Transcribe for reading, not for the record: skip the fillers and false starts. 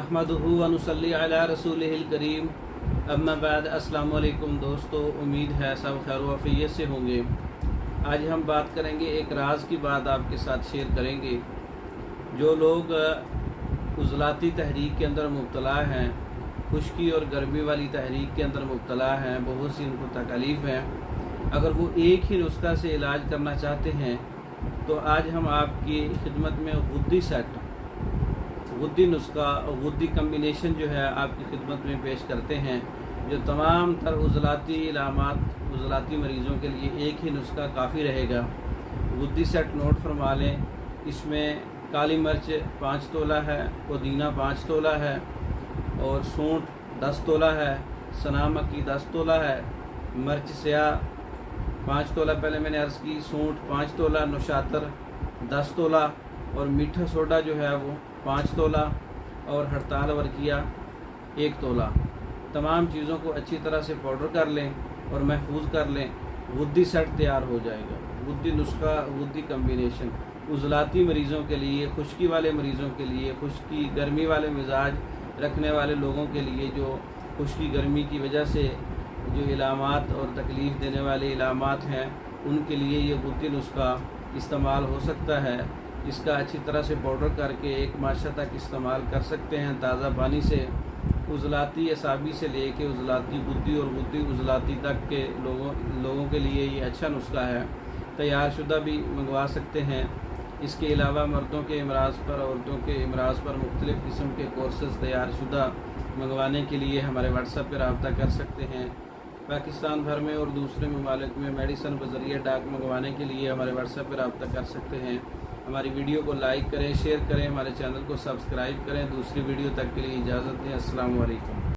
नहमदुहु व नुसल्ली अला रसूलिहिल करीम। अम्मा बाद, अस्सलाम वालेकुम दोस्तों, उम्मीद है सब खैर वफ़ियत से होंगे। आज हम बात करेंगे, एक राज की बात आपके साथ शेयर करेंगे। जो लोग उज़लाती तहरीक के अंदर मुब्तला हैं, खुश्की और गर्मी वाली तहरीक के अंदर मुब्तला हैं, बहुत सी उनको तकलीफ़ हैं, अगर वो एक ही नुस्खा से इलाज करना चाहते हैं तो आज हम आपकी खिदमत में गुद्दी सेट, गुद्दी नुस्खा और गुद्दी कम्बिनेशन जो है आपकी खिदमत में पेश करते हैं, जो तमाम तर उज़लाती इलामात, उज़लाती मरीज़ों के लिए एक ही नुस्खा काफ़ी रहेगा। गुद्दी सेट नोट फरमा लें। इसमें काली मिर्च 5 तोला है, पुदीना 5 तोला है और सूंठ 10 तोला है, सना मक्की 10 तोला है, मिर्च स्याह 5 तोला पहले मैंने अर्ज़ की, सूंठ 5 तोला, नुशातर 10 तोला और मीठा सोडा जो है वो 5 तोला और हड़ताल वर्किया 1 तोला। तमाम चीज़ों को अच्छी तरह से पाउडर कर लें और महफूज कर लें। गुद्दी सेट तैयार हो जाएगा। गुद्दी नुस्खा, गुद्दी कम्बिनेशन उज़लाती मरीज़ों के लिए, खुश्की वाले मरीज़ों के लिए, खुश्की गर्मी वाले मिजाज रखने वाले लोगों के लिए, जो खुश्की गर्मी की वजह से जो इलामात और तकलीफ़ देने वाले इलामात हैं, उनके लिए ये गुद्दी नुस्खा इस्तेमाल हो सकता है। इसका अच्छी तरह से पाउडर करके 1 माह तक इस्तेमाल कर सकते हैं ताज़ा पानी से। उज़लाती असाबी से लेके उज़लाती गुद्दी और गुद्दी उज़लाती तक के लोगों के लिए ये अच्छा नुस्खा है। तैयार शुदा भी मंगवा सकते हैं। इसके अलावा मर्दों के अमराज़ पर, औरतों के अमराज़ पर मुख्तलिफ़ किस्म के कोर्सेज़ तैयार शुदा मंगवाने के लिए हमारे व्हाट्सएप पर रब्ता कर सकते हैं। पाकिस्तान भर में और दूसरे ममालिक में मेडिसन बज़रिया डाक मंगवाने के लिए हमारे व्हाट्सएप पर रब्ता कर सकते हैं। हमारी वीडियो को लाइक करें, शेयर करें, हमारे चैनल को सब्सक्राइब करें। दूसरी वीडियो तक के लिए इजाज़त दें। अस्सलाम वालेकुम।